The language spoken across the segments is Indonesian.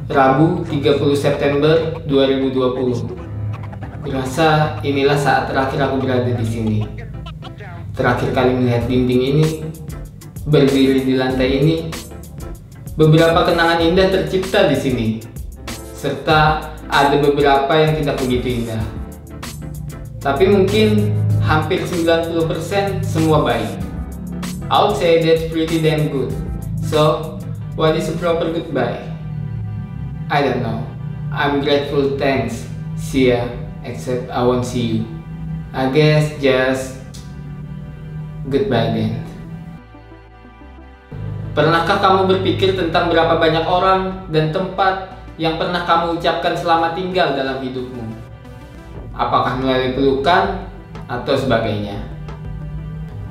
Rabu 30 September 2020. Kurasa inilah saat terakhir aku berada di sini. Terakhir kali melihat dinding ini, berdiri di lantai ini. Beberapa kenangan indah tercipta di sini, serta ada beberapa yang tidak begitu indah. Tapi mungkin hampir 90% semua baik. I would say that's pretty damn good. So, what is a proper goodbye? I don't know. I'm grateful, thanks. See ya, except I won't see you. I guess just goodbye then. Pernahkah kamu berpikir tentang berapa banyak orang dan tempat yang pernah kamu ucapkan selamat tinggal dalam hidupmu? Apakah melalui pelukan atau sebagainya?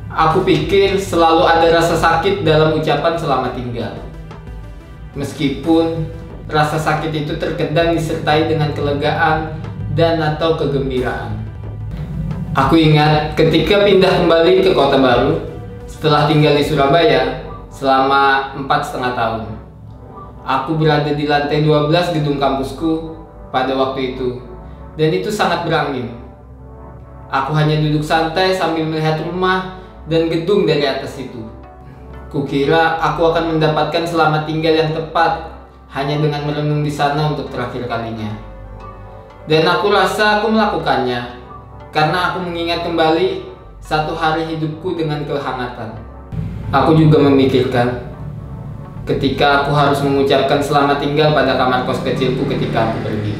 Aku pikir selalu ada rasa sakit dalam ucapan selamat tinggal. Meskipun rasa sakit itu terkadang disertai dengan kelegaan dan atau kegembiraan. Aku ingat ketika pindah kembali ke kota baru setelah tinggal di Surabaya selama 4,5 tahun. Aku berada di lantai 12 gedung kampusku pada waktu itu, dan itu sangat berangin. Aku hanya duduk santai sambil melihat rumah dan gedung dari atas itu. Kukira aku akan mendapatkan selamat tinggal yang tepat hanya dengan merenung di sana untuk terakhir kalinya. Dan aku rasa aku melakukannya karena aku mengingat kembali satu hari hidupku dengan kehangatan. Aku juga memikirkan ketika aku harus mengucapkan selamat tinggal pada kamar kos kecilku ketika aku pergi.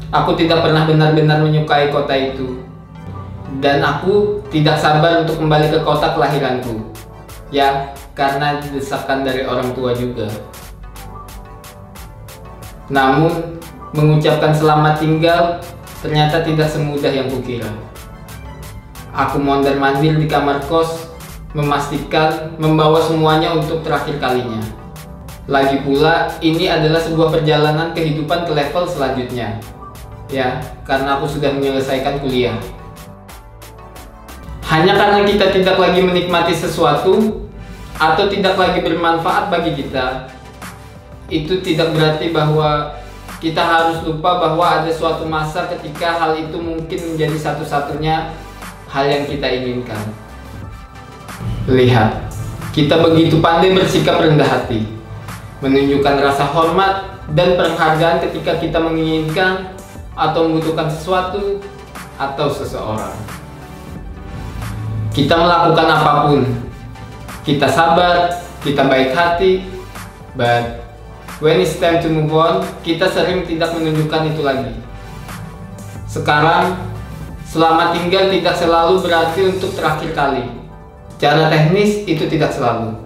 Aku tidak pernah benar-benar menyukai kota itu, dan aku tidak sabar untuk kembali ke kota kelahiranku. Ya, karena desakan dari orang tua juga. Namun, mengucapkan selamat tinggal ternyata tidak semudah yang kukira. Aku mondar-mandir di kamar kos, memastikan membawa semuanya untuk terakhir kalinya. Lagi pula, ini adalah sebuah perjalanan kehidupan ke level selanjutnya. Ya, karena aku sudah menyelesaikan kuliah. Hanya karena kita tidak lagi menikmati sesuatu atau tidak lagi bermanfaat bagi kita, itu tidak berarti bahwa kita harus lupa bahwa ada suatu masa ketika hal itu mungkin menjadi satu-satunya hal yang kita inginkan. Lihat, kita begitu pandai bersikap rendah hati, menunjukkan rasa hormat dan penghargaan ketika kita menginginkan atau membutuhkan sesuatu atau seseorang. Kita melakukan apapun, kita sabar, kita baik hati, but when it's time to move on, kita sering tidak menunjukkan itu lagi. Sekarang, selamat tinggal tidak selalu berarti untuk terakhir kali. Secara teknis itu tidak selalu.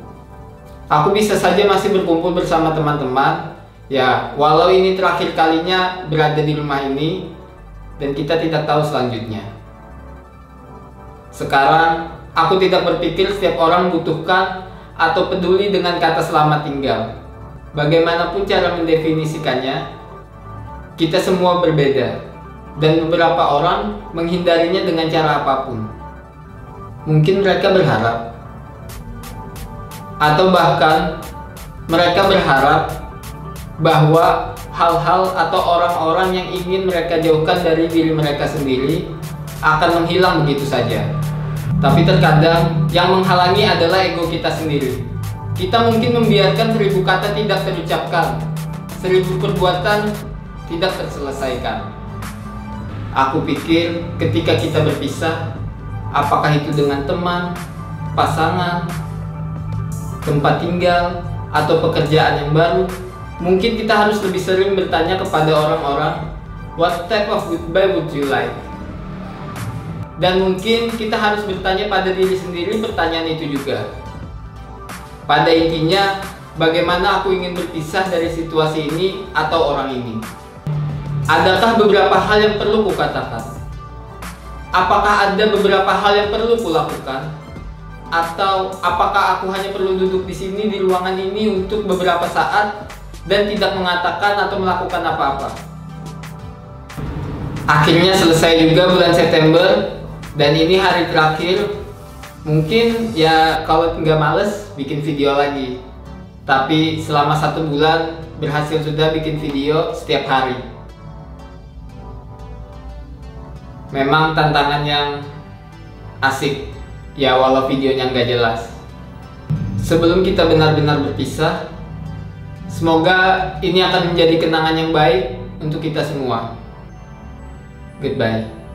Aku bisa saja masih berkumpul bersama teman-teman, ya walau ini terakhir kalinya berada di rumah ini, dan kita tidak tahu selanjutnya. Sekarang, aku tidak berpikir setiap orang membutuhkan atau peduli dengan kata selamat tinggal. Bagaimanapun cara mendefinisikannya, kita semua berbeda, dan beberapa orang menghindarinya dengan cara apapun. Mungkin mereka berharap, atau bahkan mereka berharap bahwa hal-hal atau orang-orang yang ingin mereka jauhkan dari diri mereka sendiri akan menghilang begitu saja. Tapi terkadang yang menghalangi adalah ego kita sendiri. Kita mungkin membiarkan 1000 kata tidak terucapkan, 1000 perbuatan tidak terselesaikan. Aku pikir ketika kita berpisah, apakah itu dengan teman, pasangan, tempat tinggal, atau pekerjaan yang baru, mungkin kita harus lebih sering bertanya kepada orang-orang, what type of goodbye would you like? Dan mungkin kita harus bertanya pada diri sendiri pertanyaan itu juga. Pada intinya, bagaimana aku ingin berpisah dari situasi ini atau orang ini? Adakah beberapa hal yang perlu kukatakan? Apakah ada beberapa hal yang perlu kulakukan? Atau apakah aku hanya perlu duduk di sini di ruangan ini untuk beberapa saat dan tidak mengatakan atau melakukan apa-apa? Akhirnya selesai juga bulan September, dan ini hari terakhir. Mungkin ya kalau nggak males bikin video lagi. Tapi selama 1 bulan berhasil sudah bikin video setiap hari. Memang tantangan yang asik ya, walau videonya nggak jelas. Sebelum kita benar-benar berpisah, semoga ini akan menjadi kenangan yang baik untuk kita semua. Goodbye.